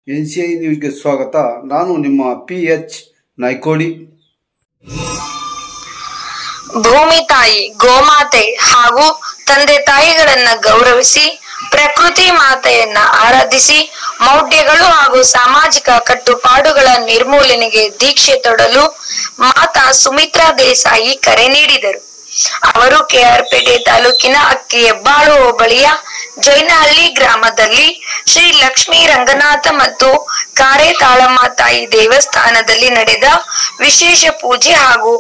NCI ನ್ಯೂಸ್ಗೆ ಸ್ವಾಗತ. ನಾನು ನಿಮ್ಮ PH ನಾಯ್ಕೋಡಿ. ಭೂಮಿ ತಾಯಿ ಗೋಮಾತೆ ಹಾಗೂ ತಂದೆ ತಾಯಿಗಳನ್ನ ಗೌರವಿಸಿ ಪ್ರಕೃತಿ ಮಾತೆಯನ್ನ ಆರಾಧಿಸಿ ಮೌಢ್ಯಗಳು ಹಾಗೂ ಸಾಮಾಜಿಕ ಕಟ್ಟುಪಾಡುಗಳ ನಿರ್ಮೂಲನೆಗೆ ದೀಕ್ಷೆ ತೊಡಲು ಮಾತಾ ಸುಮಿತ್ರಾ ದೇಸಾಯಿ ಕರೆ ನೀಡಿದರು. ಅವರು KR ಪೇಟೆ ತಾಲೂಕಿನ ಅಕ್ಕಿ ಹೆಬ್ಬಾಳು ಹೋಬಳಿಯ ಜೈನಹಳ್ಳಿ ಗ್ರಾಮದಲ್ಲಿ ಶ್ರೀ ಲಕ್ಷ್ಮೀ ರಂಗನಾಥ ಮತ್ತು ಕಾರೇತಾಳಮ್ಮ ತಾಯಿ ದೇವಸ್ಥಾನದಲ್ಲಿ ನಡೆದ ವಿಶೇಷ ಪೂಜೆ ಹಾಗೂ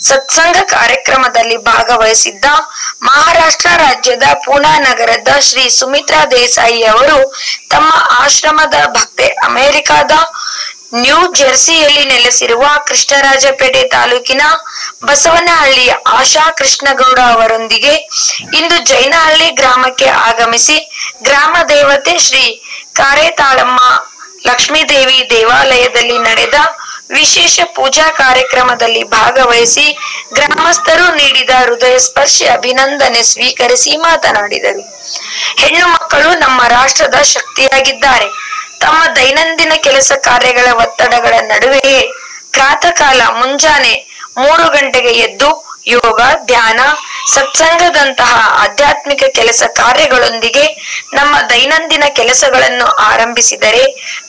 ಸತ್ಸಂಗ ಕಾರ್ಯಕ್ರಮದಲ್ಲಿ ಭಾಗವಹಿಸಿದ್ದ ಮಹಾರಾಷ್ಟ್ರ ರಾಜ್ಯದ ಪೂನಾ ನಗರದ ಶ್ರೀ ಸುಮಿತ್ರಾ ದೇಸಾಯಿ ಅವರು ತಮ್ಮ ಆಶ್ರಮದ ಭಕ್ತೆ ಅಮೆರಿಕಾದ ನ್ಯೂ ಜೆರ್ಸಿಯಲ್ಲಿ ನೆಲೆಸಿರುವ ಕೃಷ್ಣರಾಜಪೇಟೆ ತಾಲೂಕಿನ ಬಸವನಹಳ್ಳಿಯ ಆಶಾ ಕೃಷ್ಣಗೌಡ ಅವರೊಂದಿಗೆ ಇಂದು ಜೈನಹಳ್ಳಿ ಗ್ರಾಮಕ್ಕೆ ಆಗಮಿಸಿ ಗ್ರಾಮ ದೇವತೆ ಶ್ರೀ ಕಾರೇತಾಳಮ್ಮ ಲಕ್ಷ್ಮೀದೇವಿ ದೇವಾಲಯದಲ್ಲಿ ನಡೆದ ವಿಶೇಷ ಪೂಜಾ ಕಾರ್ಯಕ್ರಮದಲ್ಲಿ ಭಾಗವಹಿಸಿ ಗ್ರಾಮಸ್ಥರು ನೀಡಿದ ಹೃದಯ ಸ್ಪರ್ಶಿ ಅಭಿನಂದನೆ ಸ್ವೀಕರಿಸಿ ಮಾತನಾಡಿದರು. ಹೆಣ್ಣು ಮಕ್ಕಳು ನಮ್ಮ ರಾಷ್ಟ್ರದ ಶಕ್ತಿಯಾಗಿದ್ದಾರೆ. ತಮ್ಮ ದೈನಂದಿನ ಕೆಲಸ ಕಾರ್ಯಗಳ ಒತ್ತಡಗಳ ನಡುವೆಯೇ ಪ್ರಾತಃ ಕಾಲ ಮುಂಜಾನೆ 3 ಗಂಟೆಗೆ ಎದ್ದು ಯೋಗ, ಧ್ಯಾನ, ಸತ್ಸಂಗದಂತಹ ಆಧ್ಯಾತ್ಮಿಕ ಕೆಲಸ ಕಾರ್ಯಗಳೊಂದಿಗೆ ನಮ್ಮ ದೈನಂದಿನ ಕೆಲಸಗಳನ್ನು ಆರಂಭಿಸಿದರೆ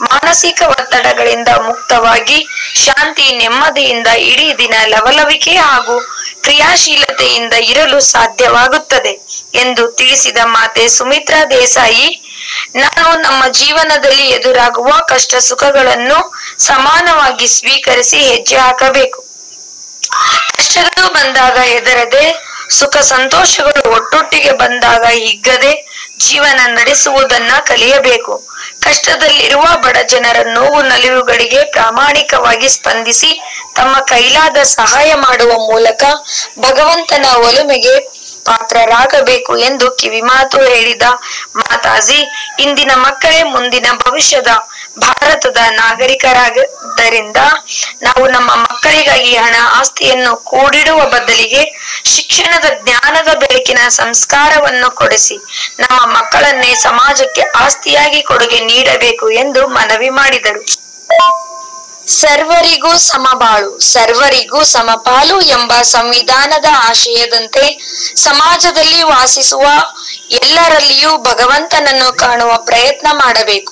ಮಾನಸಿಕ ಒತ್ತಡಗಳಿಂದ ಮುಕ್ತವಾಗಿ ಶಾಂತಿ ನೆಮ್ಮದಿಯಿಂದ ಇಡೀ ದಿನ ಲವಲವಿಕೆ ಹಾಗೂ ಕ್ರಿಯಾಶೀಲತೆಯಿಂದ ಇರಲು ಸಾಧ್ಯವಾಗುತ್ತದೆ ಎಂದು ತಿಳಿಸಿದ ಮಾತೆ ಸುಮಿತ್ರಾ ದೇಸಾಯಿ, ನಾನು ನಮ್ಮ ಜೀವನದಲ್ಲಿ ಎದುರಾಗುವ ಕಷ್ಟ ಸುಖಗಳನ್ನು ಸಮಾನವಾಗಿ ಸ್ವೀಕರಿಸಿ ಹೆಜ್ಜೆ ಹಾಕಬೇಕು. ಕಷ್ಟಗಳು ಬಂದಾಗ ಹೆದರದೆ, ಸುಖ ಸಂತೋಷಗಳು ಒಟ್ಟೊಟ್ಟಿಗೆ ಬಂದಾಗ ಹಿಗ್ಗದೆ ಜೀವನ ನಡೆಸುವುದನ್ನ ಕಲಿಯಬೇಕು. ಕಷ್ಟದಲ್ಲಿರುವ ಬಡ ಜನರ ನೋವು ನಲಿವುಗಳಿಗೆ ಪ್ರಾಮಾಣಿಕವಾಗಿ ಸ್ಪಂದಿಸಿ ತಮ್ಮ ಕೈಲಾದ ಸಹಾಯ ಮಾಡುವ ಮೂಲಕ ಭಗವಂತನ ಒಲುಮೆಗೆ ಪಾತ್ರರಾಗಬೇಕು ಎಂದು ಕಿವಿಮಾತು ಹೇಳಿದ ಮಾತಾಜಿ, ಇಂದಿನ ಮಕ್ಕಳೇ ಮುಂದಿನ ಭವಿಷ್ಯದ ಭಾರತದ ನಾಗರಿಕರಾದ್ದರಿಂದ ನಾವು ನಮ್ಮ ಮಕ್ಕಳಿಗಾಗಿ ಹಣ ಆಸ್ತಿಯನ್ನು ಕೂಡಿಡುವ ಬದಲಿಗೆ ಶಿಕ್ಷಣದ ಜ್ಞಾನದ ಬೆಳಕಿನ ಸಂಸ್ಕಾರವನ್ನು ಕೊಡಿಸಿ ನಮ್ಮ ಮಕ್ಕಳನ್ನೇ ಸಮಾಜಕ್ಕೆ ಆಸ್ತಿಯಾಗಿ ಕೊಡುಗೆ ನೀಡಬೇಕು ಎಂದು ಮನವಿ ಮಾಡಿದರು. ಸರ್ವರಿಗೂ ಸಮಬಾಳು, ಸರ್ವರಿಗೂ ಸಮಪಾಲು ಎಂಬ ಸಂವಿಧಾನದ ಆಶಯದಂತೆ ಸಮಾಜದಲ್ಲಿ ವಾಸಿಸುವ ಎಲ್ಲರಲ್ಲಿಯೂ ಭಗವಂತನನ್ನು ಕಾಣುವ ಪ್ರಯತ್ನ ಮಾಡಬೇಕು.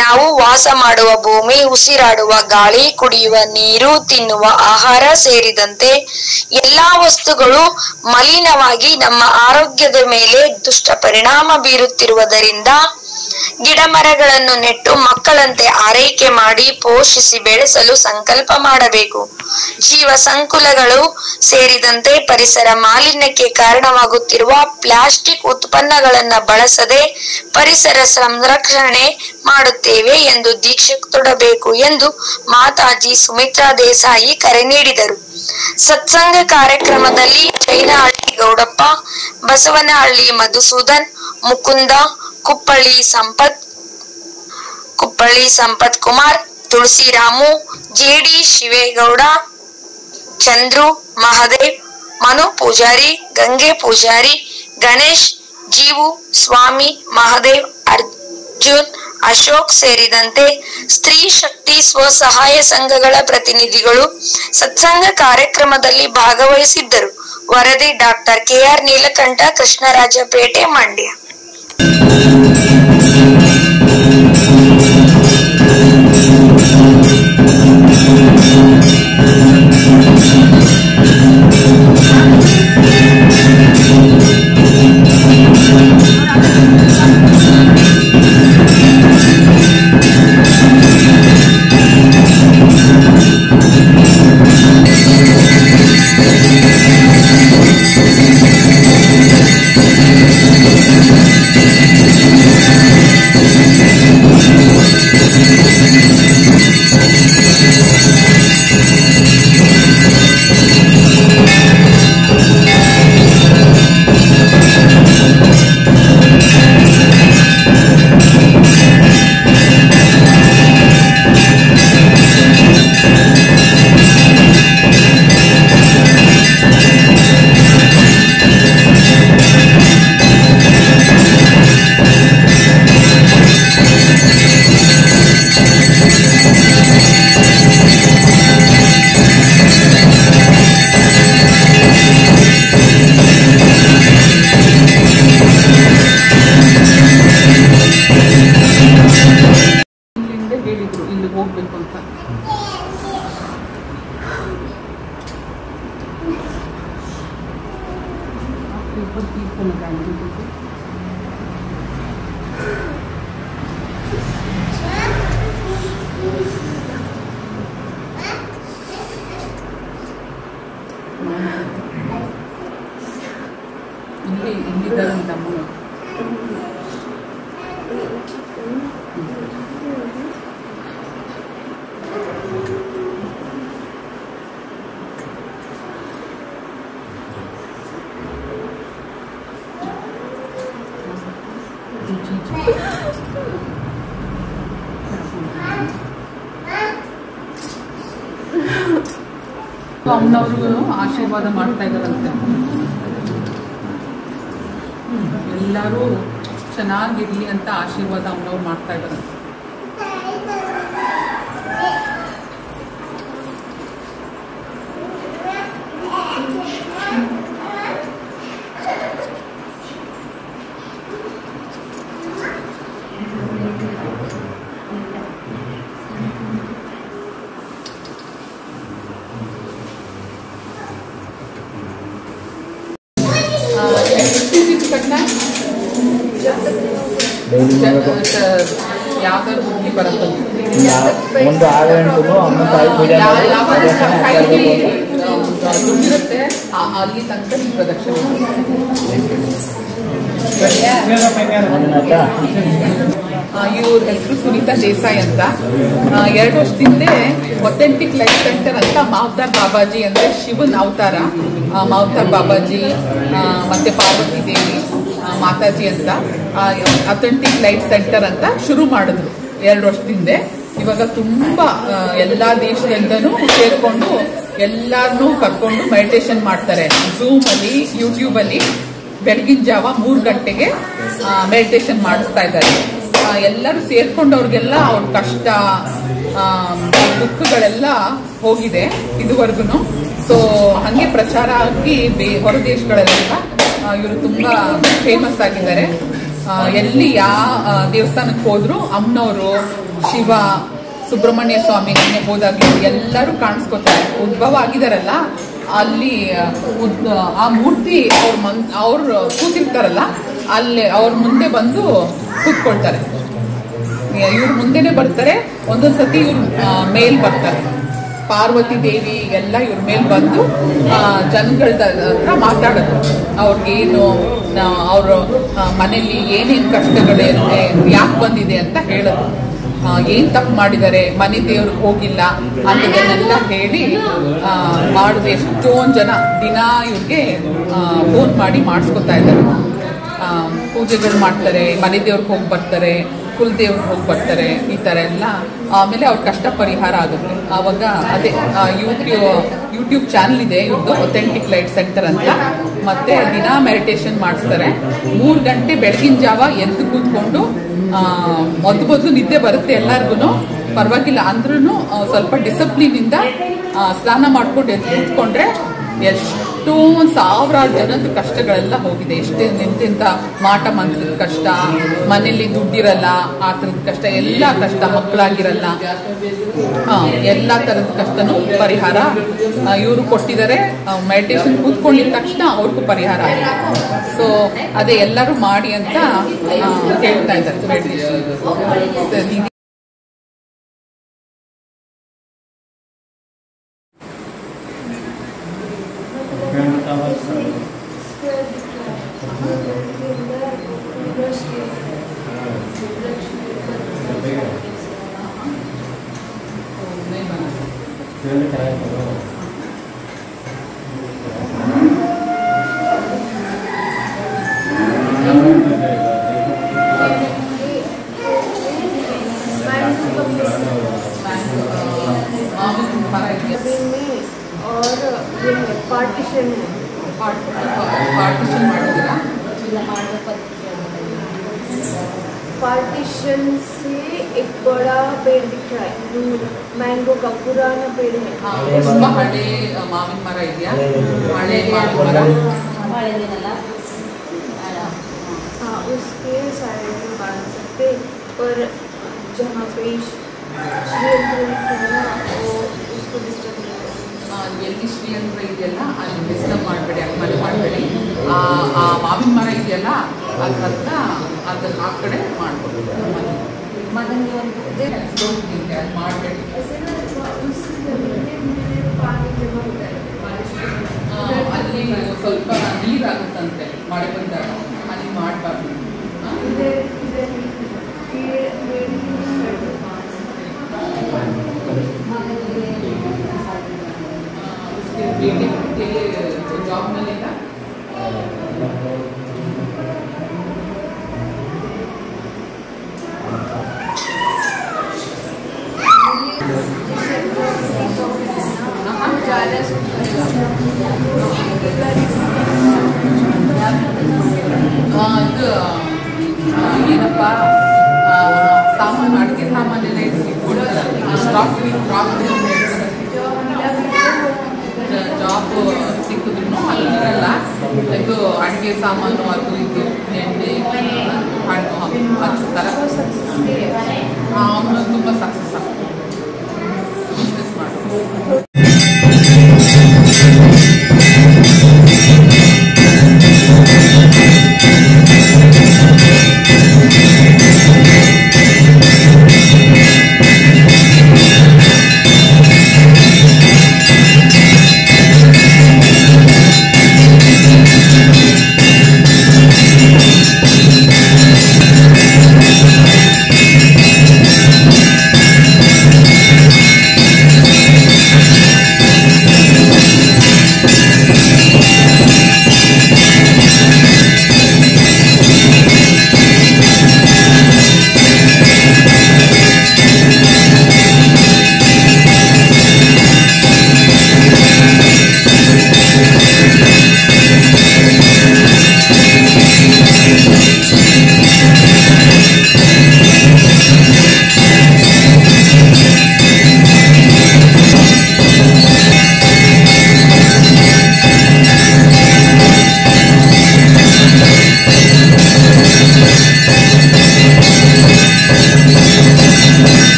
ನಾವು ವಾಸ ಮಾಡುವ ಭೂಮಿ, ಉಸಿರಾಡುವ ಗಾಳಿ, ಕುಡಿಯುವ ನೀರು, ತಿನ್ನುವ ಆಹಾರ ಸೇರಿದಂತೆ ಎಲ್ಲಾ ವಸ್ತುಗಳು ಮಲಿನವಾಗಿ ನಮ್ಮ ಆರೋಗ್ಯದ ಮೇಲೆ ದುಷ್ಟ ಪರಿಣಾಮ ಬೀರುತ್ತಿರುವುದರಿಂದ ಗಿಡ ಮರಗಳನ್ನು ನೆಟ್ಟು ಮಕ್ಕಳಂತೆ ಆರೈಕೆ ಮಾಡಿ ಪೋಷಿಸಿ ಬೆಳೆಸಲು ಸಂಕಲ್ಪ ಮಾಡಬೇಕು. ಜೀವ ಸಂಕುಲಗಳು ಸೇರಿದಂತೆ ಪರಿಸರ ಮಾಲಿನ್ಯಕ್ಕೆ ಕಾರಣವಾಗುತ್ತಿರುವ ಪ್ಲಾಸ್ಟಿಕ್ ಉತ್ಪನ್ನಗಳನ್ನ ಬಳಸದೆ ಪರಿಸರ ಸಂರಕ್ಷಣೆ ಮಾಡುತ್ತೇವೆ ಎಂದು ದೀಕ್ಷೆ ತೊಡಬೇಕು ಎಂದು ಮಾತಾಜಿ ಸುಮಿತ್ರಾ ದೇಸಾಯಿ ಕರೆ ನೀಡಿದರು. ಸತ್ಸಂಗ ಕಾರ್ಯಕ್ರಮದಲ್ಲಿ ಜೈನಹಳ್ಳಿ ಗೌಡಪ್ಪ, ಬಸವನಹಳ್ಳಿ ಮಧುಸೂದನ್, ಮುಕುಂದ, ಕುಪ್ಪಳ್ಳಿ ಸಂಪತ್ ಕುಮಾರ್, ತುಳಸಿರಾಮು, JD ಶಿವೇಗೌಡ, ಚಂದ್ರು, ಮಹದೇವ್, ಮನು ಪೂಜಾರಿ, ಗಂಗೆ ಪೂಜಾರಿ, ಗಣೇಶ್, ಜೀವು, ಸ್ವಾಮಿ, ಮಹದೇವ್, ಅರ್ಜುನ್, ಅಶೋಕ್ ಸೇರಿದಂತೆ ಸ್ತ್ರೀ ಶಕ್ತಿ ಸ್ವಸಹಾಯ ಸಂಘಗಳ ಪ್ರತಿನಿಧಿಗಳು ಸತ್ಸಂಗ ಕಾರ್ಯಕ್ರಮದಲ್ಲಿ ಭಾಗವಹಿಸಿದ್ದರು. ವರದಿ ಡಾಕ್ಟರ್ KR ನೀಲಕಂಠ, ಕೃಷ್ಣರಾಜಪೇಟೆ, ಮಂಡ್ಯ. के ऊपर कीप को लगाएंगे देखो। ಇಲ್ಲಿದ್ದಾರಂತ ಅಮ್ಮ ಅಮ್ಮನವರು ಆಶೀರ್ವಾದ ಮಾಡ್ತಾ ಇದ್ದಾರಂತೆ. ಎಲ್ಲರೂ ಚೆನ್ನಾಗಿರ್ಲಿ ಅಂತ ಆಶೀರ್ವಾದ ಅಮ್ಮನವ್ರು ಮಾಡ್ತಾ ಇದ್ದಾರಂತೆ. ಯಾವ್ದಾದ್ರು ಬುದ್ಧಿ ಬರುತ್ತೆ ಒಂದು 6 ಗಂಟೆಗೂ ಅಮ್ಮ ತಾಯಿ ಪೂಜೆ ದುಡ್ಡಿರುತ್ತೆ ಅಲ್ಲಿ ತನಕ ಪ್ರದಕ್ಷಿಣೆ. ಇವ್ರ ಹೆಸರು ಸುನೀತಾ ದೇಸಾಯಿ ಅಂತ. 2 ವರ್ಷದಿಂದ ಒಥೆಂಟಿಕ್ ಲೈಫ್ ಸೆಂಟರ್ ಅಂತ ಮಾವತಾರ್ ಬಾಬಾಜಿ ಅಂದ್ರೆ ಶಿವನ್ ಅವತಾರ ಮಾವತಾರ್ ಬಾಬಾಜಿ ಮತ್ತೆ ಪಾರ್ವತಿ ದೇವಿ ಮಾತಾಜಿ ಅಂತ ಅಥೆಂಟಿಕ್ ಲೈಫ್ ಸೆಂಟರ್ ಅಂತ ಶುರು ಮಾಡಿದ್ರು 2 ವರ್ಷದಿಂದ. ಇವಾಗ ತುಂಬಾ ಎಲ್ಲಾ ದೇಶದಿಂದನೂ ಸೇರ್ಕೊಂಡು ಎಲ್ಲಾರನ್ನೂ ಕರ್ಕೊಂಡು ಮೆಡಿಟೇಷನ್ ಮಾಡ್ತಾರೆ. ಝೂಮ್ ಅಲ್ಲಿ ಯೂಟ್ಯೂಬ್ ಅಲ್ಲಿ ಬೆಳಗಿನ ಜಾವ 3 ಗಂಟೆಗೆ ಮೆಡಿಟೇಷನ್ ಮಾಡಿಸ್ತಾ ಇದ್ದಾರೆ. ಎಲ್ಲರೂ ಸೇರ್ಕೊಂಡು ಅವ್ರಿಗೆಲ್ಲ ಅವ್ರ ಕಷ್ಟ ದುಃಖಗಳೆಲ್ಲ ಹೋಗಿದೆ ಇದುವರೆಗೂ. ಸೊ ಹಂಗೆ ಪ್ರಚಾರ ಆಗಿ ಹೊರ ದೇಶಗಳೆಲ್ಲ ಇವರು ತುಂಬಾ ಫೇಮಸ್ ಆಗಿದ್ದಾರೆ. ಎಲ್ಲಿ ಯಾವ ದೇವಸ್ಥಾನಕ್ಕೆ ಹೋದ್ರು ಅಮ್ಮನವರು, ಶಿವ, ಸುಬ್ರಹ್ಮಣ್ಯ ಸ್ವಾಮಿ ನಿನ್ನೆ ಹೋದಾಗ್ಲೂ ಎಲ್ಲರೂ ಕಾಣಿಸ್ಕೊತಾರೆ. ಉದ್ಭವ ಆಗಿದಾರಲ್ಲ ಅಲ್ಲಿ ಆ ಮೂರ್ತಿ ಅವ್ರು ಕೂತಿರ್ತಾರಲ್ಲ ಅಲ್ಲಿ ಅವ್ರ ಮುಂದೆ ಬಂದು ಕೂತ್ಕೊಳ್ತಾರೆ. ಇವ್ರ ಮುಂದೆನೆ ಬರ್ತಾರೆ, ಒಂದೊಂದ್ಸತಿ ಇವ್ರು ಮೇಲ್ ಬರ್ತಾರೆ. ಪಾರ್ವತಿ ದೇವಿ ಎಲ್ಲ ಇವ್ರ ಮೇಲ್ ಬಂದು ಜನಗಳ ಹತ್ರ ಮಾತಾಡೋದು. ಅವ್ರಿಗೇನು ಅವ್ರ ಮನೇಲಿ ಏನೇನು ಕಷ್ಟಗಳಿರುತ್ತೆ, ಯಾಕೆ ಬಂದಿದೆ ಅಂತ ಹೇಳೋದು. ಏನ್ ತಪ್ಪು ಮಾಡಿದ್ದಾರೆ, ಮನೆ ದೇವ್ರಿಗೆ ಹೋಗಿಲ್ಲ ಅನ್ನೋದನ್ನೆಲ್ಲ ಹೇಳಿ ಮಾಡೋದು. ಎಷ್ಟೊಂದು ಜನ ದಿನ ಇವ್ರಿಗೆ ಫೋನ್ ಮಾಡಿ ಮಾಡಿಸ್ಕೊತಾ ಇದ್ದಾರೆ. ಪೂಜೆಗಳು ಮಾಡ್ತಾರೆ, ಮನೆ ದೇವ್ರಿಗೆ ಹೋಗಿ ಬರ್ತಾರೆ, ಕುಲದೇವ್ರಿಗೆ ಹೋಗಿ ಬರ್ತಾರೆ, ಈ ಥರ ಎಲ್ಲ. ಆಮೇಲೆ ಅವ್ರ ಕಷ್ಟ ಪರಿಹಾರ ಆಗುತ್ತೆ. ಆವಾಗ ಅದೇ ಯೂಟ್ಯೂಬ್ ಚಾನಲ್ ಇದೆ ಇವ್ರದ್ದು, ಅಥೆಂಟಿಕ್ ಲೈಟ್ ಸೆಂಟರ್ ಅಂತ. ಮತ್ತೆ ದಿನ ಮೆಡಿಟೇಷನ್ ಮಾಡಿಸ್ತಾರೆ. 3 ಗಂಟೆ ಬೆಳಗಿನ ಜಾವ ಎದ್ದು ಕೂತ್ಕೊಂಡು ಮೊದಲು ನಿದ್ದೆ ಬರುತ್ತೆ ಎಲ್ಲರಿಗೂ, ಪರವಾಗಿಲ್ಲ ಅಂದ್ರೂ ಸ್ವಲ್ಪ ಡಿಸಿಪ್ಲಿನ್ ಇಂದ ಸ್ನಾನ ಮಾಡ್ಕೊಂಡು ಎದ್ದು ಕೂತ್ಕೊಂಡ್ರೆ ಎಷ್ಟೋ 1000 ಜನದ ಕಷ್ಟಗಳೆಲ್ಲ ಹೋಗಿದೆ. ಎಷ್ಟೇ ನಿಂತಿಂತ ಮಾಟ ಮಂತ್ರದ ಕಷ್ಟ, ಮನೇಲಿ ದುಡ್ಡಿರಲ್ಲ ಆ ಥರದ ಕಷ್ಟ, ಎಲ್ಲ ಕಷ್ಟ, ಮಕ್ಕಳಾಗಿರಲ್ಲ, ಎಲ್ಲ ಥರದ ಕಷ್ಟನೂ ಪರಿಹಾರ ಇವರು ಕೊಟ್ಟಿದ್ದಾರೆ. ಮೆಡಿಟೇಷನ್ ಕೂತ್ಕೊಂಡಿದ ತಕ್ಷಣ ಅವ್ರಿಗೂ ಪರಿಹಾರ ಆಗಿದೆ. ಸೊ ಅದೇ ಎಲ್ಲರೂ ಮಾಡಿ ಅಂತ ಹೇಳ್ತಾ ಇದ್ದಾರೆ ಮೆಡಿಟೇಷನ್. पार्टीशन से एक बड़ा पेड़ दिख रहा है, मैंगो का पुराना पेड़ है. ತುಂಬಾ ಹಳೆ ಮಾವಿನ ಮರ ಇದೆಯಾ? ಹಳೆ ಮಾವಿನ ಮರ. हाँ, उसके साइड में बांध सकते, पर जहाँ पे उसको डिस्टर्ब नहीं करें. ಎಲ್ಲಿ ಶ್ರೀಯಂತ್ರ ಇದೆಯಲ್ಲ ಅಲ್ಲಿ ಡಿಸ್ಟರ್ಬ್ ಮಾಡಬೇಡಿ, ಮನೆ ಮಾಡಬೇಡಿ. ಆ ಅದ್ರ ಹತ್ರ ಅದ್ರ ಆ ಕಡೆ ಮಾಡ್ಕೊಡ್ತೀವಿ ಮಾಡಬೇಡಿ. ಅಲ್ಲಿ ಸ್ವಲ್ಪ ನೀರಾಗುತ್ತಂತೆ ಮಳೆ ಬಂದಾಗ, ಅಲ್ಲಿ ಮಾಡಬಾರ್ದು. जॉब मिलेगा ಇದು ಏನಪ್ಪ ಸಾಮಾನು ಅಡುಗೆ ಸಾಮಾನೆಲ್ಲ ಕ್ರಾಕರಿ ಜಾಬ್ ಸಿಕ್ಕಿದ್ರು ಅಲ್ಲಿರಲ್ಲ. ಇದು ಅಡುಗೆ ಸಾಮಾನು ಅದು ಇದು ಎಣ್ಣೆ ಹಚ್ತಾರೆ. ಅವನು ತುಂಬ ಸಕ್ಸಸ್ ಆಗ್ತದೆ ಬಿಸ್ನೆಸ್ ಮಾಡ್ತಾರೆ.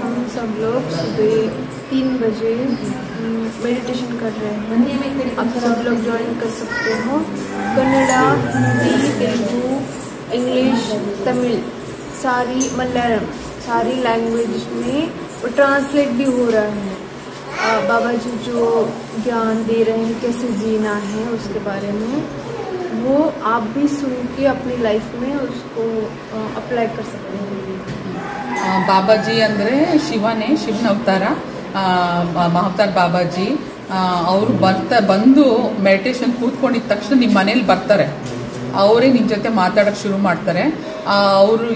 हम सब लोग सुबह 3 बजे मेडिटेशन कर रहे हैं। आप सब लोग ज्वाइन कर सकते हो। कन्नड़ा, हिंदी, तेलुगु, इंग्लिश, तमिल, सारी मलयालम, सारी लैंग्वेज में वो ट्रांसलेट भी हो रहा है। बाबा जी जो ज्ञान दे रहे हैं कैसे जीना है उसके बारे में, वो आप भी सुन के अपनी लाइफ में उसको अप्लाई कर सकते हैं। ಬಾಬಾಜಿ ಅಂದರೆ ಶಿವನೇ, ಶಿವನ ಅವತಾರ. ಮಹತಾರ್ ಬಾಬಾಜಿ ಅವರು ಬಂದು ಮೆಡಿಟೇಷನ್ ಕೂತ್ಕೊಂಡಿದ ತಕ್ಷಣ ನಿಮ್ಮ ಮನೇಲಿ ಬರ್ತಾರೆ. ಅವರೇ ನಿಮ್ಮ ಜೊತೆ ಮಾತಾಡೋಕ್ಕೆ ಶುರು ಮಾಡ್ತಾರೆ. ಅವರು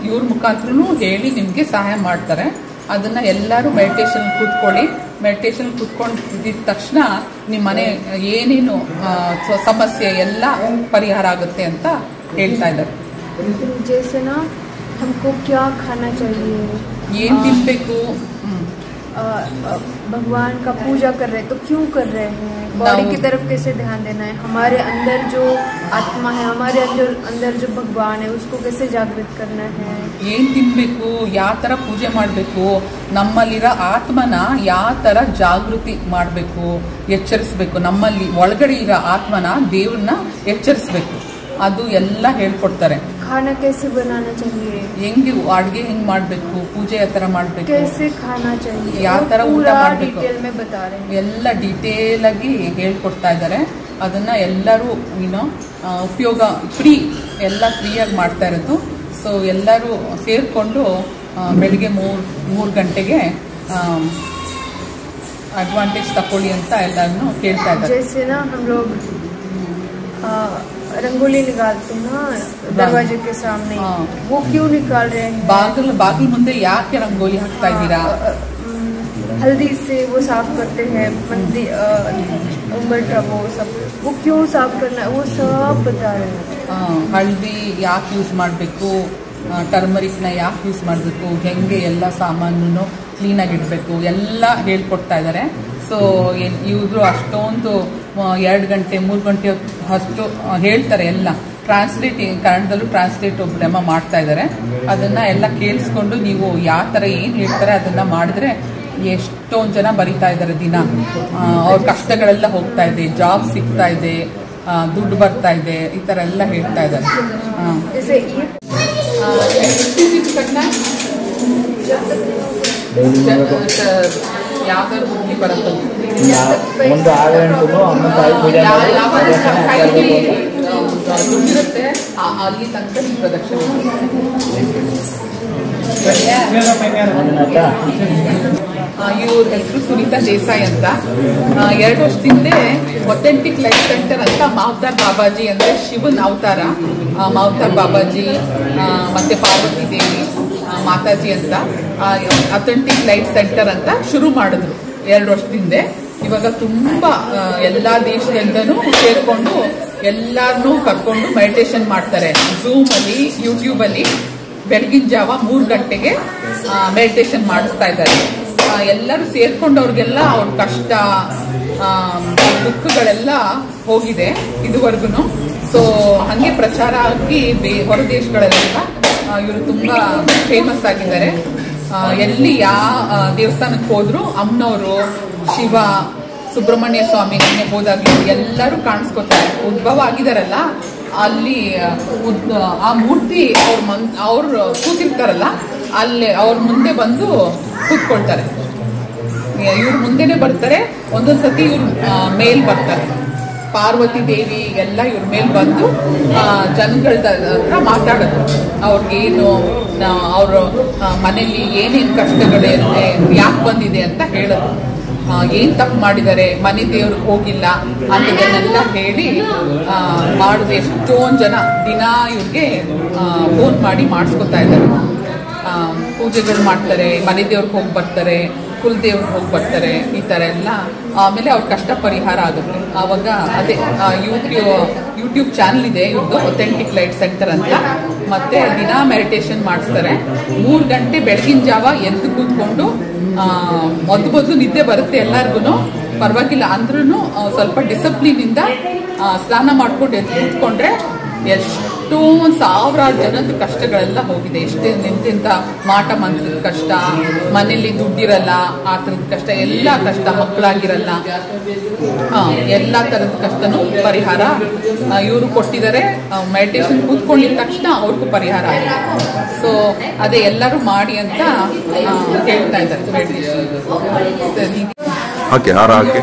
ಇವ್ರ ಮುಖಾಂತರನೂ ಹೇಳಿ ನಿಮಗೆ ಸಹಾಯ ಮಾಡ್ತಾರೆ. ಅದನ್ನು ಎಲ್ಲರೂ ಮೆಡಿಟೇಷನ್ ಕೂತ್ಕೊಳ್ಳಿ. ಮೆಡಿಟೇಷನ್ ಕೂತ್ಕೊಂಡಿದ್ದ ತಕ್ಷಣ ನಿಮ್ಮ ಮನೆ ಏನೇನು ಸಮಸ್ಯೆ ಎಲ್ಲ ಪರಿಹಾರ ಆಗುತ್ತೆ ಅಂತ ಹೇಳ್ತಾ ಇದ್ದಾರೆ. जैसे ना हमको क्या खाना चाहिए, ಏನು ತಿನ್ಬೇಕು, भगवान का पूजा कर रहे हैं तो क्यों कर रहे हैं, बॉडी की तरफ कैसे ध्यान देना है, हमारे अंदर जो आत्मा है, हमारे अंदर जो भगवान है उसको कैसे जागृत करना है, ಏನು ತಿನ್ಬೇಕು, ಯಾವ ಥರ ಪೂಜೆ ಮಾಡಬೇಕು, ನಮ್ಮಲ್ಲಿರೋ ಆತ್ಮನ ಯಾವ ಥರ ಜಾಗೃತಿ ಮಾಡಬೇಕು, ಎಚ್ಚರಿಸಬೇಕು, ನಮ್ಮಲ್ಲಿ ಒಳಗಡೆ ಇರೋ ಆತ್ಮನ ದೇವ್ರನ್ನ ಎಚ್ಚರಿಸಬೇಕು, ಅದು ಎಲ್ಲ ಹೇಳ್ಕೊಡ್ತಾರೆ. खाना कैसे बनाना चाहिए, ಹೆಂಗೆ ಅಡುಗೆ ಹೆಂಗೆ ಮಾಡಬೇಕು, ಪೂಜೆ ಯಾವ ಥರ ಮಾಡಬೇಕು, कैसे खाना चाहिए, ಯಾವ ಥರ ಊಟ ಮಾಡಬೇಕು, डिटेल में बता रहे हैं. ಎಲ್ಲ ಡೀಟೇಲ್ ಆಗಿ ಹೇಳ್ಕೊಡ್ತಾ ಇದ್ದಾರೆ. ಅದನ್ನ ಎಲ್ಲರೂ ಉಪಯೋಗ ಎಲ್ಲ ಫ್ರೀಯಾಗಿ ಮಾಡ್ತಾ ಇರೋದು. ಸೊ ಎಲ್ಲರೂ ಸೇರಿಕೊಂಡು ಬೆಳಿಗ್ಗೆ 3 ಗಂಟೆಗೆ ಅಡ್ವಾಂಟೇಜ್ ತಗೊಳ್ಳಿ ಅಂತ ಎಲ್ಲರನ್ನು ಕೇಳ್ತಾ ಇದ್ದಾರೆ. जैसे ना हम लोग रंगोली निकालते हैं ना दरवाजे के सामने, वो क्यों निकाल रहे हैं, बागिल ಮುಂದೆ ಯಾಕೆ ರಂಗೋಲಿ ಹಾಕ್ತಾ ಇದ್ದೀರಾ, हल्दी से वो साफ करते हैं मंदिर उम्बरठा, वो क्यों साफ करना है, वो सब बता रहे हैं. ಹಳದಿ ಯಾಕೆ ಯೂಸ್ ಮಾಡಬೇಕು, ಟರ್ಮರಿಕ್ನ ಯಾಕೆ ಯೂಸ್ ಮಾಡಬೇಕು, ಹೆಂಗೆ ಎಲ್ಲ ಸಾಮಾನು ಕ್ಲೀನಾಗಿ ಇಡಬೇಕು ಎಲ್ಲ ಹೇಳ್ಕೊಡ್ತಾ ಇದ್ದಾರೆ. ಸೊ ಇವರು ಅಷ್ಟೊಂದು 2 ಗಂಟೆ 3 ಗಂಟೆ ಅಷ್ಟು ಹೇಳ್ತಾರೆ. ಎಲ್ಲ ಕನ್ನಡದಲ್ಲೂ ಟ್ರಾನ್ಸ್ಲೇಟ್ ಒಬ್ಬರಮ್ಮ ಮಾಡ್ತಾ ಇದ್ದಾರೆ. ಅದನ್ನ ಎಲ್ಲ ಕೇಳಿಸ್ಕೊಂಡು ನೀವು ಯಾವ ಥರ ಏನು ಹೇಳ್ತಾರೆ ಅದನ್ನ ಮಾಡಿದ್ರೆ ಎಷ್ಟೊಂದು ಜನ ಬರಿತಾ ಇದ್ದಾರೆ. ದಿನ ಅವ್ರ ಕಷ್ಟಗಳೆಲ್ಲ ಹೋಗ್ತಾ ಇದೆ, ಜಾಬ್ ಸಿಗ್ತಾ ಇದೆ, ದುಡ್ಡು ಬರ್ತಾ ಇದೆ, ಈ ಥರ ಎಲ್ಲ ಹೇಳ್ತಾ ಇದ್ದಾರೆ. ಯಾವ್ದಾದ್ರು ಬುದ್ಧಿ ಬರುತ್ತೆ ಒಂದು 6 ಗಂಟೆಗೂ ಅಮ್ಮ ತಾಯಿ ಪೂಜೆ ದುಡ್ಡಿರುತ್ತೆ ಅಲ್ಲಿ ತನಕ ಈ ಪ್ರದಕ್ಷಿಣೆ. ಇವ್ರ ಹೆಸರು ಸುನೀತಾ ದೇಸಾಯಿ ಅಂತ. 2 ವರ್ಷದಿಂದ ಒಥೆಂಟಿಕ್ ಲೈಫ್ ಸೆಂಟರ್ ಅಂತ ಮಹತಾರ್ ಬಾಬಾಜಿ ಅಂದ್ರೆ ಶಿವನ್ ಅವತಾರ, ಮಹತಾರ್ ಬಾಬಾಜಿ ಮತ್ತೆ ಪಾರ್ವತಿ ದೇವಿ ಮಾತಾಜಿ ಅಂತ ಅಥೆಂಟಿಕ್ ಲೈಫ್ ಸೆಂಟರ್ ಅಂತ ಶುರು ಮಾಡಿದ್ರು 2 ವರ್ಷದಿಂದ. ಇವಾಗ ತುಂಬಾ ಎಲ್ಲಾ ದೇಶದಿಂದನೂ ಸೇರ್ಕೊಂಡು ಎಲ್ಲಾರನ್ನೂ ಕರ್ಕೊಂಡು ಮೆಡಿಟೇಷನ್ ಮಾಡ್ತಾರೆ. ಝೂಮ್ ಅಲ್ಲಿ, ಯೂಟ್ಯೂಬ್ ಅಲ್ಲಿ ಬೆಳಗಿನ ಜಾವ 3 ಗಂಟೆಗೆ ಮೆಡಿಟೇಷನ್ ಮಾಡಿಸ್ತಾ ಇದ್ದಾರೆ. ಎಲ್ಲರೂ ಸೇರ್ಕೊಂಡವ್ರಿಗೆಲ್ಲ ಅವ್ರ ಕಷ್ಟ ದುಃಖಗಳೆಲ್ಲ ಹೋಗಿದೆ ಇದುವರೆಗೂ. ಸೊ ಹಂಗೆ ಪ್ರಚಾರ ಆಗಿ ಹೊರ ದೇಶಗಳಲ್ಲೆಲ್ಲ ಇವರು ತುಂಬಾ ಫೇಮಸ್ ಆಗಿದ್ದಾರೆ. ಎಲ್ಲಿ ಯಾವ ದೇವಸ್ಥಾನಕ್ಕೆ ಹೋದ್ರು ಅಮ್ಮನವರು, ಶಿವ, ಸುಬ್ರಹ್ಮಣ್ಯ ಸ್ವಾಮಿ ಹೋದಾಗ್ಲೂ ಎಲ್ಲರೂ ಕಾಣಿಸ್ಕೊತಾರೆ. ಉದ್ಭವ ಆಗಿದಾರಲ್ಲ ಅಲ್ಲಿ ಆ ಮೂರ್ತಿ ಅವ್ರು ಕೂತಿರ್ತಾರಲ್ಲ ಅಲ್ಲಿ ಅವ್ರ ಮುಂದೆ ಬಂದು ಕೂತ್ಕೊಳ್ತಾರೆ. ಇವ್ರ ಮುಂದೆನೆ ಬರ್ತಾರೆ, ಒಂದೊಂದ್ಸತಿ ಇವ್ರು ಮೇಲ್ ಬರ್ತಾರೆ. ಪಾರ್ವತಿ ದೇವಿ ಎಲ್ಲ ಇವ್ರ ಮೇಲೆ ಬಂದು ಜನಗಳ ಹತ್ರ ಮಾತಾಡೋದು. ಅವ್ರಿಗೇನು ಅವ್ರ ಮನೇಲಿ ಏನೇನು ಕಷ್ಟಗಳಿರುತ್ತೆ, ಯಾಕೆ ಬಂದಿದೆ ಅಂತ ಹೇಳೋದು, ಏನ್ ತಪ್ಪು ಮಾಡಿದ್ದಾರೆ, ಮನೆ ದೇವ್ರಿಗೆ ಹೋಗಿಲ್ಲ ಅಂತದನ್ನೆಲ್ಲ ಹೇಳಿ ಮಾಡೋದು. ಎಷ್ಟೊಂದು ಜನ ದಿನ ಇವ್ರಿಗೆ ಫೋನ್ ಮಾಡಿ ಮಾಡಿಸ್ಕೊತಾ ಇದ್ದಾರೆ. ಪೂಜೆಗಳು ಮಾಡ್ತಾರೆ, ಮನೆ ದೇವ್ರಿಗೆ ಹೋಗಿ ಬರ್ತಾರೆ, ಕುಲದೇವ್ರಿಗೆ ಹೋಗಿ ಬರ್ತಾರೆ, ಈ ಥರ ಎಲ್ಲ. ಆಮೇಲೆ ಅವ್ರ ಕಷ್ಟ ಪರಿಹಾರ ಆಗುತ್ತೆ. ಆವಾಗ ಅದೇ ಯೂಟ್ಯೂಬ್ ಚಾನಲ್ ಇದೆ ಇವ್ರದ್ದು, ಒಥೆಂಟಿಕ್ ಲೈಟ್ ಸೆಂಟರ್ ಅಂತ. ಮತ್ತೆ ದಿನ ಮೆಡಿಟೇಷನ್ ಮಾಡಿಸ್ತಾರೆ. 3 ಗಂಟೆ ಬೆಳಗಿನ ಜಾವ ಎದ್ದು ಕೂತ್ಕೊಂಡು ಮೊದಲು ನಿದ್ದೆ ಬರುತ್ತೆ ಎಲ್ಲರಿಗೂ, ಪರವಾಗಿಲ್ಲ ಅಂದ್ರೂ ಸ್ವಲ್ಪ ಡಿಸಿಪ್ಲಿನ್ ಇಂದ ಸ್ನಾನ ಮಾಡ್ಕೊಂಡು ಎದ್ದು ಕೂತ್ಕೊಂಡ್ರೆ ಎಷ್ಟೋ 1000 ಜನದ ಕಷ್ಟಗಳೆಲ್ಲ ಹೋಗಿದೆ. ಎಂತೆಂಥ ಮಾಟ ಮಂತ್ರದ ಕಷ್ಟ, ಮನೇಲಿ ದುಡ್ಡಿರಲ್ಲ ಆ ಥರದ ಕಷ್ಟ, ಎಲ್ಲ ಕಷ್ಟ, ಮಕ್ಕಳಾಗಿರಲ್ಲ, ಎಲ್ಲ ಥರದ ಕಷ್ಟನೂ ಪರಿಹಾರ ಇವರು ಕೊಟ್ಟಿದ್ದಾರೆ. ಮೆಡಿಟೇಷನ್ ಕೂತ್ಕೊಂಡಿದ ತಕ್ಷಣ ಅವ್ರಿಗೂ ಪರಿಹಾರ ಆಗಿದೆ. ಸೊ ಅದೇ ಎಲ್ಲರೂ ಮಾಡಿ ಅಂತ ಹೇಳ್ತಾ ಇದ್ದಾರೆ. ಮೆಡಿಟೇಷನ್ ಹಾಕಿ ಹಾರ ಹಾಕಿ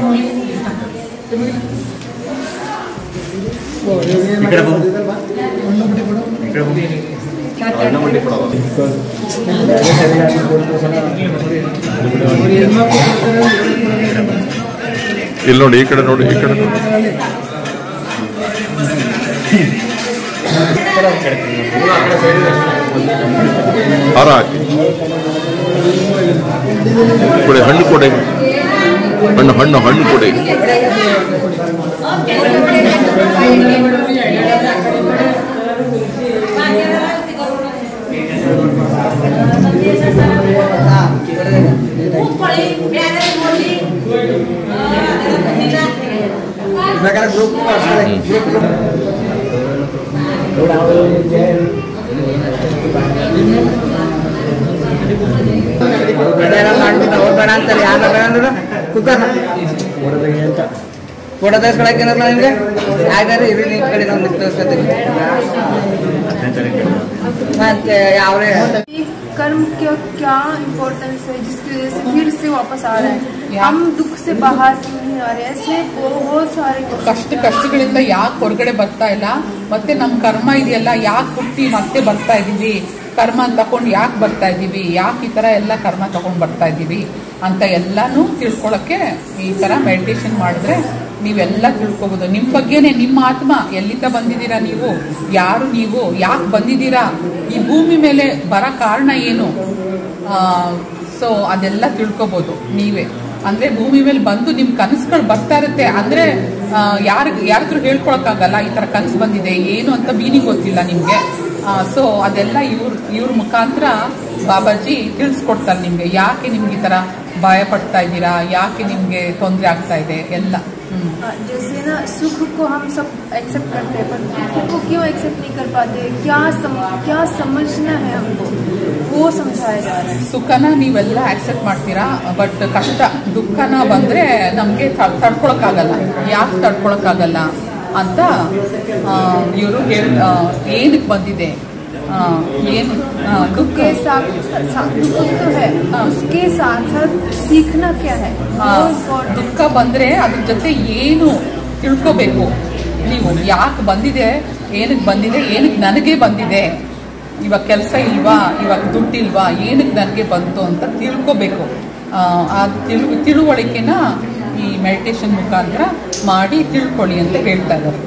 ಇಲ್ಲಿ ನೋಡಿ, ಈ ಕಡೆ ನೋಡಿ, ಈ ಕಡೆ ನೋಡಿ. ಹಾರ ಹಾಕಿ ಕೊಡೆ, ಹಣ್ಣು ಕೊಡೆ, ಹಣ್ಣು ಹಣ್ಣು ಹಣ್ಣು ಕೊಡೆ. ಫೋಟೋ ತೋರಿಸ್ಕೊಳಕ್ಕೆ ನಿಮ್ಗೆ ಹಾಗಾದ್ರೆ ಇರಿ ನಿಮ್ಮ ಕಡೆ ನಾವು ತೋರಿಸ್ಕೊತೀವಿ. ಮತ್ತೆ ಯಾವ್ರೆ कर्म का क्या इम्पोर्टेंस है जिसकी वजह से फिर से वापस आ रहे हैं, हम दुख से बाहर क्यों नहीं आ रहे? ऐसे बहुत सारे ಕಷ್ಟಗಳಿಂದ ಯಾಕೆ ಹೊರಗಡೆ ಬರ್ತಾ ಇಲ್ಲ, ಮತ್ತೆ ನಮ್ಮ ಕರ್ಮ ಇದೆಯಲ್ಲ ಯಾಕೆ ಹುಟ್ಟಿ ಮತ್ತೆ ಬರ್ತಾ ಇದೀವಿ, ಕರ್ಮ ತಗೊಂಡು ಯಾಕೆ ಬರ್ತಾ ಇದೀವಿ, ಯಾಕೆ ಈ ತರ ಎಲ್ಲ ಕರ್ಮ ತಗೊಂಡು ಬರ್ತಾ ಇದೀವಿ ಅಂತ ಎಲ್ಲಾನು ತಿಳ್ಕೊಳಕ್ಕೆ ಈ ತರ ಮೆಡಿಟೇಷನ್ ಮಾಡಿದ್ರೆ ನೀವೆಲ್ಲ ತಿಳ್ಕೊಬಹುದು. ನಿಮ್ಮ ಬಗ್ಗೆನೆ, ನಿಮ್ಮ ಆತ್ಮ ಎಲ್ಲಿಂದ ಬಂದಿದ್ದೀರಾ, ನೀವು ಯಾರು, ನೀವು ಯಾಕೆ ಬಂದಿದ್ದೀರಾ, ಈ ಭೂಮಿ ಮೇಲೆ ಬರೋ ಕಾರಣ ಏನು, ಸೊ ಅದೆಲ್ಲ ತಿಳ್ಕೊಬಹುದು ನೀವೇ. ಅಂದ್ರೆ ಭೂಮಿ ಮೇಲೆ ಬಂದು ನಿಮ್ ಕನಸುಗಳು ಬರ್ತಾ ಇರುತ್ತೆ, ಅಂದ್ರೆ ಯಾರಿದ್ರು ಹೇಳ್ಕೊಳಕ್ಕಾಗಲ್ಲ ಈ ತರ ಕನಸು ಬಂದಿದೆ ಏನು ಅಂತ ಮೀನಿಂಗ್ ಗೊತ್ತಿಲ್ಲ ನಿಮ್ಗೆ. ಸೊ ಅದೆಲ್ಲ ಇವ್ರ ಮುಖಾಂತರ ಬಾಬಾಜಿ ತಿಳಿಸ್ಕೊಡ್ತಾರೆ ನಿಮ್ಗೆ, ಯಾಕೆ ನಿಮ್ಗೆ ಈ ತರ ಭಯ ಪಡ್ತಾ ಇದ್ದೀರಾ, ಯಾಕೆ ನಿಮ್ಗೆ ತೊಂದರೆ ಆಗ್ತಾ ಇದೆ ಎಲ್ಲ. जैसे ना सुख को हम सब एक्सेप्ट करते हैं, पर दुख को क्यों एक्सेप्ट नहीं कर पाते? क्या समझना है हमको, वो समझाया जा रहा है. ಸುಖನ ನೀವೆಲ್ಲ ಆಕ್ಸೆಪ್ಟ್ ಮಾಡ್ತೀರಾ, ಬಟ್ ಕಷ್ಟ ದುಃಖನ ಬಂದ್ರೆ ನಮ್ಗೆ ತಡ್ಕೊಳಕ್ಕಾಗಲ್ಲ. ಯಾಕೆ ತಡ್ಕೊಳಕ್ಕಾಗಲ್ಲ ಅಂತ ಇವರು ಏನಕ್ಕೆ ಬಂದಿದೆ, ಏನು दुख के साथ दुख तो है, उसके साथ साथ सीखना क्या है. ದುಃಖ ಬಂದ್ರೆ ಅದ್ರ ಜೊತೆ ಏನು ತಿಳ್ಕೋಬೇಕು ನೀವು, ಯಾಕೆ ಬಂದಿದೆ, ಏನಕ್ಕೆ ಬಂದಿದೆ, ಏನಕ್ಕೆ ನನಗೆ ಬಂದಿದೆ, ಇವಾಗ ಕೆಲಸ ಇಲ್ವಾ, ಇವಾಗ ದುಡ್ಡಿಲ್ವಾ, ಏನಕ್ಕೆ ನನಗೆ ಬಂತು ಅಂತ ತಿಳ್ಕೋಬೇಕು. ಆ ತಿಳುವಳಿಕೆನ ಈ ಮೆಡಿಟೇಷನ್ ಮುಖಾಂತರ ಮಾಡಿ ತಿಳ್ಕೊಳ್ಳಿ ಅಂತ ಹೇಳ್ತಾ ಇದ್ದಾರೆ.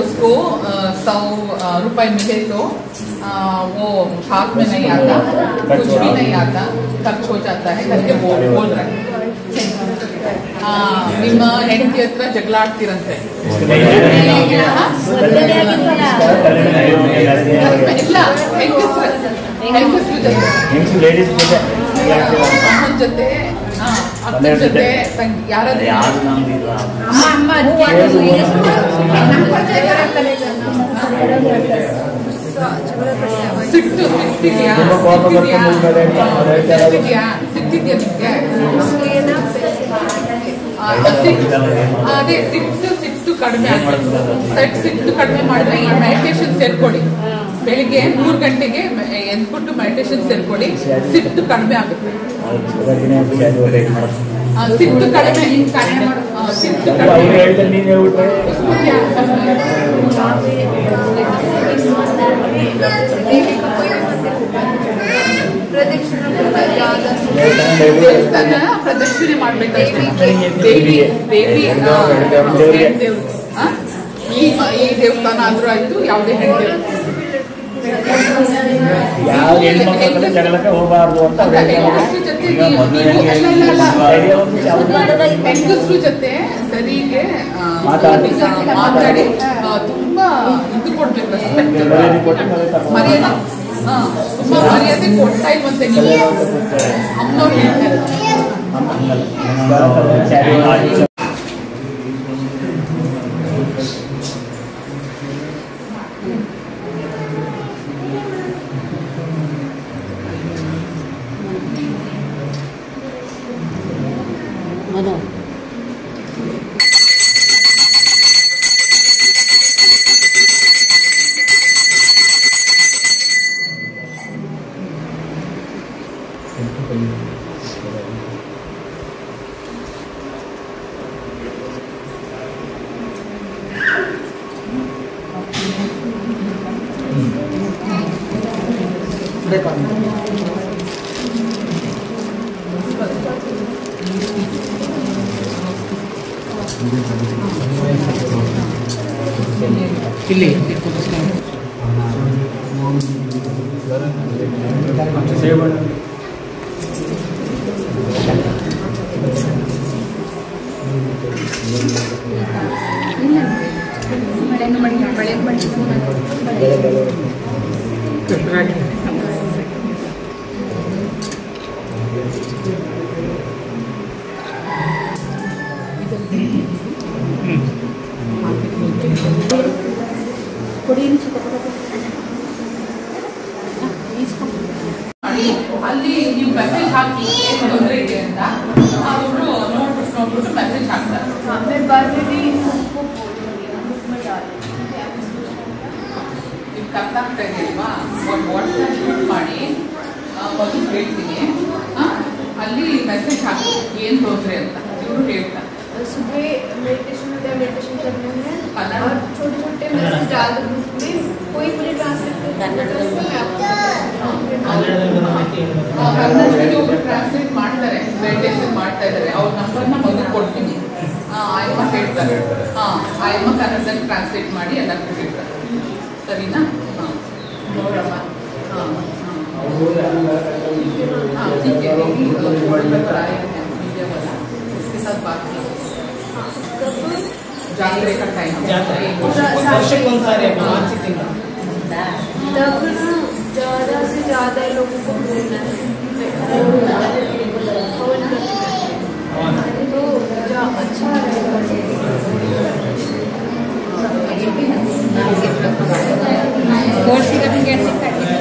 उसको 100 रुपए मिले तो वो हाथ में नहीं आता, कुछ भी नहीं आता, खर्च हो जाता है करके बोल रहे हैं. ನಿಮ್ಮ ಹೆಂಡತಿ ಹತ್ರ ಜಗಳ ಆಡ್ತಿರಂತೆ, ಇಲ್ಲ ಅಮ್ಮನ ಜೊತೆ ಅಕ್ಕನ ಜೊತೆ ಯಾರಾದ್ರೂ ಸಿಟ್ಟಿದ್ಯಾ ಅದೇ ಸಿಟ್ಟು ಕಡಿಮೆ ಆಗ್ತದೆ. ಸಿಟ್ಟು ಕಡಿಮೆ ಮಾಡಿದ್ರೆ ಈ ಮೆಡಿಟೇಷನ್ ಸೇರ್ಕೊಳ್ಳಿ. ಬೆಳಿಗ್ಗೆ 3 ಗಂಟೆಗೆ ಎದ್ಬಿಟ್ಟು ಮೆಡಿಟೇಷನ್ ಸೇರ್ಕೊಳ್ಳಿ, ಸಿಟ್ಟು ಕಡಿಮೆ ಆಗುತ್ತೆ. ಸಿಟ್ಟು ಕಡಿಮೆ ಸಿಟ್ಟು ದೇವಸ್ಥಾನ ಪ್ರದಕ್ಷಿಣೆ ಮಾಡ್ಬೇಕಷ್ಟೇ. ಈ ದೇವಸ್ಥಾನ ಆದ್ರೂ ಆಯ್ತು, ಯಾವುದೇ ಹೆಣ್ಣು ಜಗಳಕ್ಕೆ ಹೋಗಬಾರ್ದು ಅಂತ ಹೆಂಗಸ್ರ ಜೊತೆ ಸರಿಗೆ ಮಾತಾಡಿ ತುಂಬಾ ಇದು ಕೊಡ್ಬೇಕು, ರೆಸ್ಪೆಕ್ಟ್, ಮರ್ಯಾದೆ. ತುಂಬಾ ಮರ್ಯಾದೆ ಕೊಡ್ತಾ ಇಲ್ವಂತೆ ನೀವು, ಅಮ್ಮನವ್ರು ಹೇಳ್ತಾರೆ. ಇಲ್ಲಿ ಅಲ್ಲಿ ನೀವು ಮೆಸೇಜ್ ಹಾಕಿ ಏನು ತೊಂದರೆ ಇದೆ ಅಂತ ಅವರು ನೋಡ್ಬಿಟ್ಟು ಮೆಸೇಜ್ ಹಾಕ್ತಾರೆ. ನೀವು ಕರ್ತ ಆಗ್ತಾ ಇದೆಯಲ್ವಾ, ವಾಟ್ಸ್ಆಪ್ ಶೂಟ್ ಮಾಡಿ ಮೊದಲು ಹೇಳ್ತೀನಿ, ಅಲ್ಲಿ ಮೆಸೇಜ್ ಹಾಕಿ ಏನು ತೊಂದರೆ ಅಂತ ಇವರು ಹೇಳ್ತಾರೆ. सुबह मेडिटेशन होता है, मेडिटेशन करने में और छोटे छोटे मैसेज डाल दो ग्रुप में, कोई मुझे ट्रांसलेट ಕನ್ನಡದಲ್ಲಿ ಒಬ್ಬರು ಟ್ರಾನ್ಸ್ಲೇಟ್ ಮಾಡ್ತಾರೆ, ಮೆಡಿಟೇಷನ್ ಮಾಡ್ತಾ ಇದ್ದಾರೆ, ಅವ್ರ ನಂಬರ್ನ ಮೊದಲು ಕೊಡ್ತೀನಿ, ಆಯಮ್ಮ ಹೇಳ್ತಾರೆ, ಆಯಮ್ಮ ಕನ್ನಡದಲ್ಲಿ ಟ್ರಾನ್ಸ್ಲೇಟ್ ಮಾಡಿ ಎಲ್ಲರಿಗೂ ಹೇಳ್ತಾರೆ. ಸರಿನಾ? ಹಾಂ ನೋಡಮ್ಮ. ठीक है, उसके साथ बात की जागरे का टाइम तब ज़्यादा से ज़्यादा लोगों को बोलना है, तो अच्छा रहेगा। कोर्स की कटिंग कैसे करनी है?